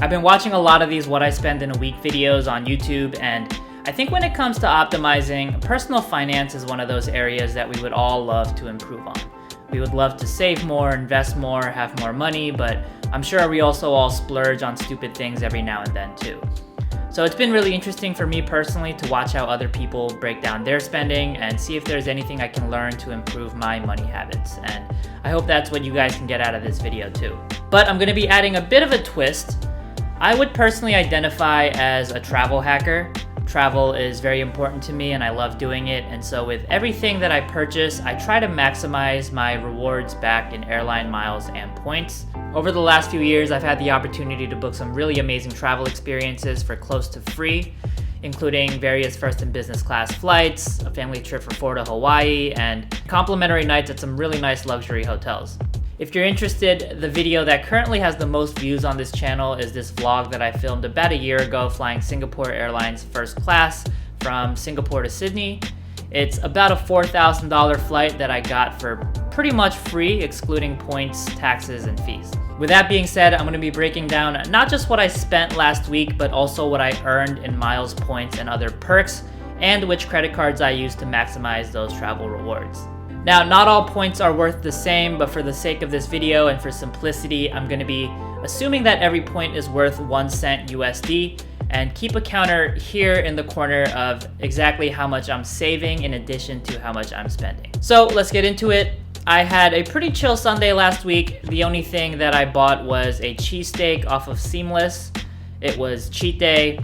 I've been watching a lot of these what I spend in a week videos on YouTube, and I think when it comes to optimizing, personal finance is one of those areas that we would all love to improve on. We would love to save more, invest more, have more money, but I'm sure we also all splurge on stupid things every now and then too. So it's been really interesting for me personally to watch how other people break down their spending and see if there's anything I can learn to improve my money habits. And I hope that's what you guys can get out of this video too. But I'm gonna be adding a bit of a twist. I would personally identify as a travel hacker. Travel is very important to me and I love doing it. And so with everything that I purchase, I try to maximize my rewards back in airline miles and points. Over the last few years, I've had the opportunity to book some really amazing travel experiences for close to free, including various first and business class flights, a family trip for 4 to Hawaii, and complimentary nights at some really nice luxury hotels. If you're interested, the video that currently has the most views on this channel is this vlog that I filmed about a year ago flying Singapore Airlines first class from Singapore to Sydney. It's about a $4,000 flight that I got for pretty much free, excluding points, taxes, and fees. With that being said, I'm going to be breaking down not just what I spent last week, but also what I earned in miles, points, and other perks, and which credit cards I use to maximize those travel rewards. Now, not all points are worth the same, but for the sake of this video and for simplicity, I'm going to be assuming that every point is worth 1 cent USD, and keep a counter here in the corner of exactly how much I'm saving in addition to how much I'm spending. So let's get into it. I had a pretty chill Sunday last week. The only thing that I bought was a cheesesteak off of Seamless. It was cheat day.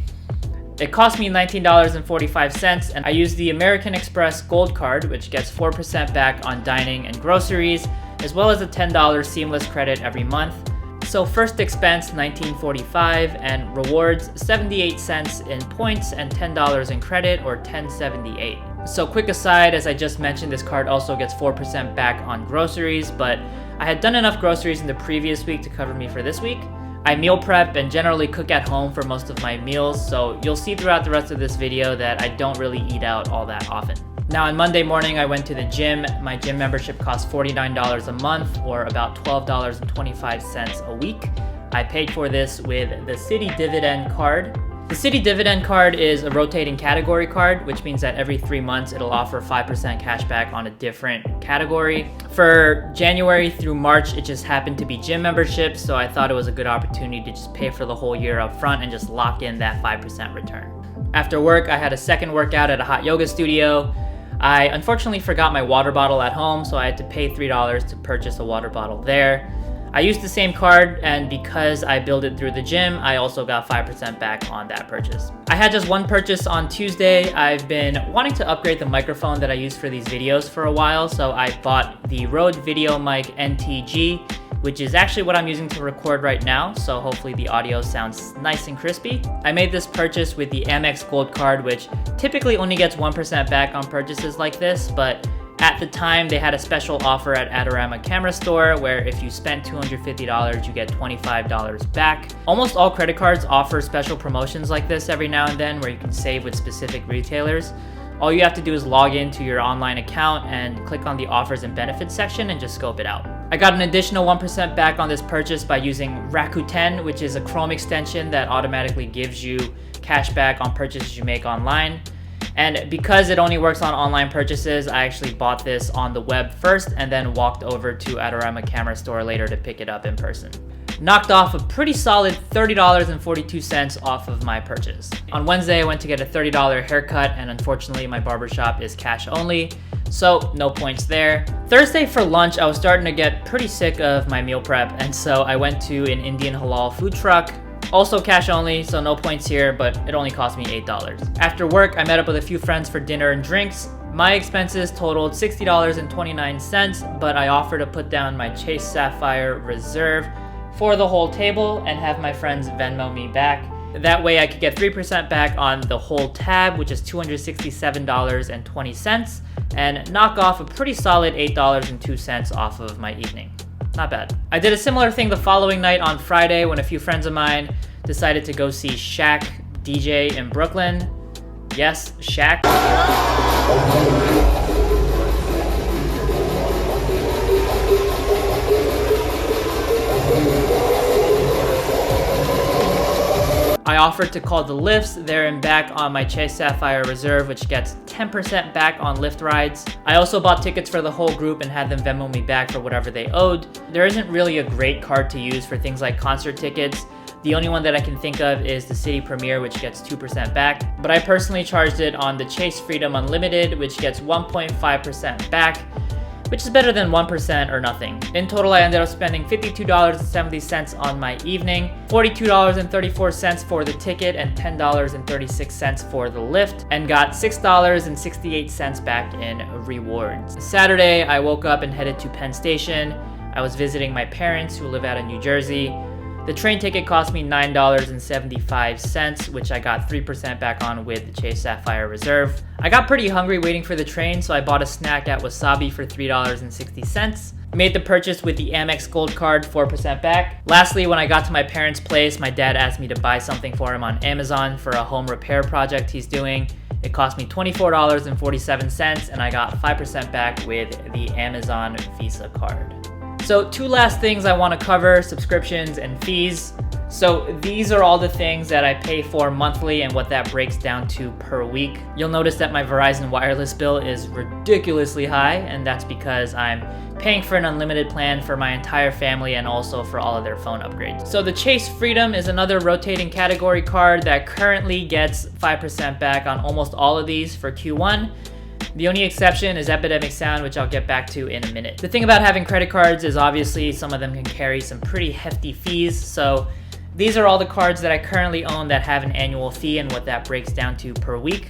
It cost me $19.45, and I used the American Express Gold Card, which gets 4% back on dining and groceries, as well as a $10 Seamless credit every month. So first expense $19.45 and rewards 78 cents in points and $10 in credit, or $10.78. So quick aside, as I just mentioned, this card also gets 4% back on groceries, but I had done enough groceries in the previous week to cover me for this week. I meal prep and generally cook at home for most of my meals, so you'll see throughout the rest of this video that I don't really eat out all that often. Now on Monday morning, I went to the gym. My gym membership costs $49 a month, or about $12.25 a week. I paid for this with the Citi Dividend card. The Citi Dividend card is a rotating category card, which means that every 3 months it'll offer 5% cash back on a different category. For January through March, it just happened to be gym memberships, so I thought it was a good opportunity to just pay for the whole year up front and just lock in that 5% return. After work, I had a second workout at a hot yoga studio. I unfortunately forgot my water bottle at home, so I had to pay $3 to purchase a water bottle there. I used the same card, and because I billed it through the gym, I also got 5% back on that purchase. I had just one purchase on Tuesday. I've been wanting to upgrade the microphone that I use for these videos for a while, so I bought the Rode Video Mic NTG, which is actually what I'm using to record right now, so hopefully the audio sounds nice and crispy. I made this purchase with the Amex Gold Card, which typically only gets 1% back on purchases like this, but at the time, they had a special offer at Adorama Camera Store where if you spent $250, you get $25 back. Almost all credit cards offer special promotions like this every now and then where you can save with specific retailers. All you have to do is log into your online account and click on the offers and benefits section and just scope it out. I got an additional 1% back on this purchase by using Rakuten, which is a Chrome extension that automatically gives you cash back on purchases you make online. And because it only works on online purchases, I actually bought this on the web first and then walked over to Adorama Camera Store later to pick it up in person. Knocked off a pretty solid $30.42 off of my purchase. On Wednesday, I went to get a $30 haircut, and unfortunately my barbershop is cash only, so no points there. Thursday for lunch, I was starting to get pretty sick of my meal prep, and so I went to an Indian halal food truck. Also cash only, so no points here, but it only cost me $8. After work, I met up with a few friends for dinner and drinks. My expenses totaled $60.29, but I offered to put down my Chase Sapphire Reserve for the whole table and have my friends Venmo me back. That way I could get 3% back on the whole tab, which is $267.20, and knock off a pretty solid $8.02 off of my evening. Not bad. I did a similar thing the following night on Friday when a few friends of mine decided to go see SHAQ DJ in Brooklyn. Yes, SHAQ. I offered to call the lifts there and back on my Chase Sapphire Reserve, which gets 10% back on Lyft rides. I also bought tickets for the whole group and had them Venmo me back for whatever they owed. There isn't really a great card to use for things like concert tickets. The only one that I can think of is the City Premier, which gets 2% back. But I personally charged it on the Chase Freedom Unlimited, which gets 1.5% back, which is better than 1% or nothing. In total, I ended up spending $52.70 on my evening, $42.34 for the ticket, and $10.36 for the lift, and got $6.68 back in rewards. Saturday, I woke up and headed to Penn Station. I was visiting my parents who live out in New Jersey. The train ticket cost me $9.75, which I got 3% back on with the Chase Sapphire Reserve. I got pretty hungry waiting for the train, so I bought a snack at Wasabi for $3.60. Made the purchase with the Amex Gold Card, 4% back. Lastly, when I got to my parents' place, my dad asked me to buy something for him on Amazon for a home repair project he's doing. It cost me $24.47, and I got 5% back with the Amazon Visa card. So 2 last things I want to cover, subscriptions and fees. So these are all the things that I pay for monthly and what that breaks down to per week. You'll notice that my Verizon wireless bill is ridiculously high, and that's because I'm paying for an unlimited plan for my entire family and also for all of their phone upgrades. So the Chase Freedom is another rotating category card that currently gets 5% back on almost all of these for Q1. The only exception is Epidemic Sound, which I'll get back to in a minute. The thing about having credit cards is obviously some of them can carry some pretty hefty fees. So these are all the cards that I currently own that have an annual fee and what that breaks down to per week.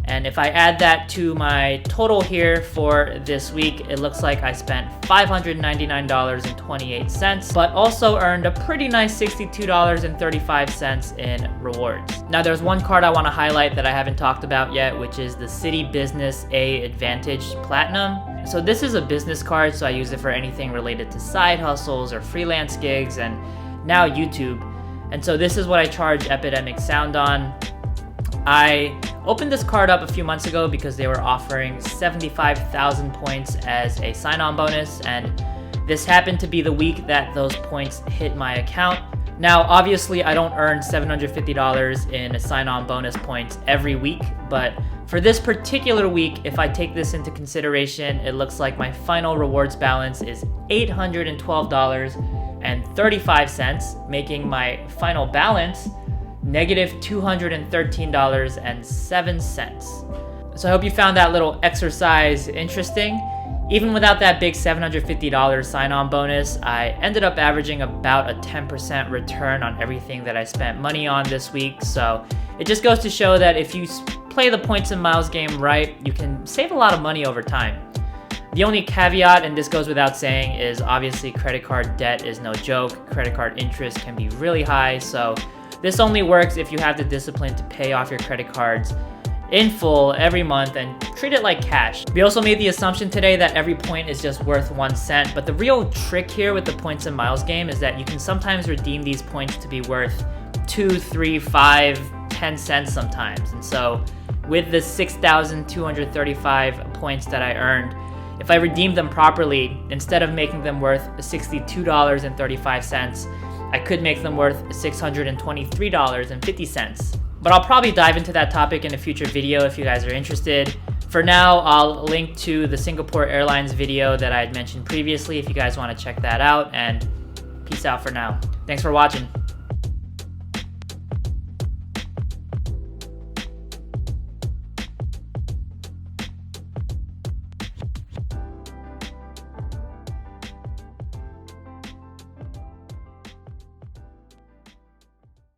And if I add that to my total here for this week, it looks like I spent $599.28, but also earned a pretty nice $62.35 in rewards. Now there's one card I want to highlight that I haven't talked about yet, which is the City Business A Advantage Platinum. So this is a business card, so I use it for anything related to side hustles or freelance gigs and now YouTube. And so this is what I charge Epidemic Sound on. I opened this card up a few months ago because they were offering 75,000 points as a sign-on bonus, and this happened to be the week that those points hit my account. Now, obviously, I don't earn $750 in sign-on bonus points every week, but for this particular week, if I take this into consideration, it looks like my final rewards balance is $812.35, making my final balance negative $213.07. So I hope you found that little exercise interesting. Even without that big $750 sign-on bonus, I ended up averaging about a 10% return on everything that I spent money on this week. So it just goes to show that if you play the points and miles game right, you can save a lot of money over time. The only caveat, and this goes without saying, is obviously credit card debt is no joke. Credit card interest can be really high, so this only works if you have the discipline to pay off your credit cards in full every month and treat it like cash. We also made the assumption today that every point is just worth 1 cent, but the real trick here with the points and miles game is that you can sometimes redeem these points to be worth 2, 3, 5, 10 cents sometimes. And so with the 6,235 points that I earned, if I redeemed them properly, instead of making them worth $62.35, I could make them worth $623.50. But I'll probably dive into that topic in a future video if you guys are interested. For now, I'll link to the Singapore Airlines video that I had mentioned previously if you guys want to check that out, and peace out for now. Thanks for watching.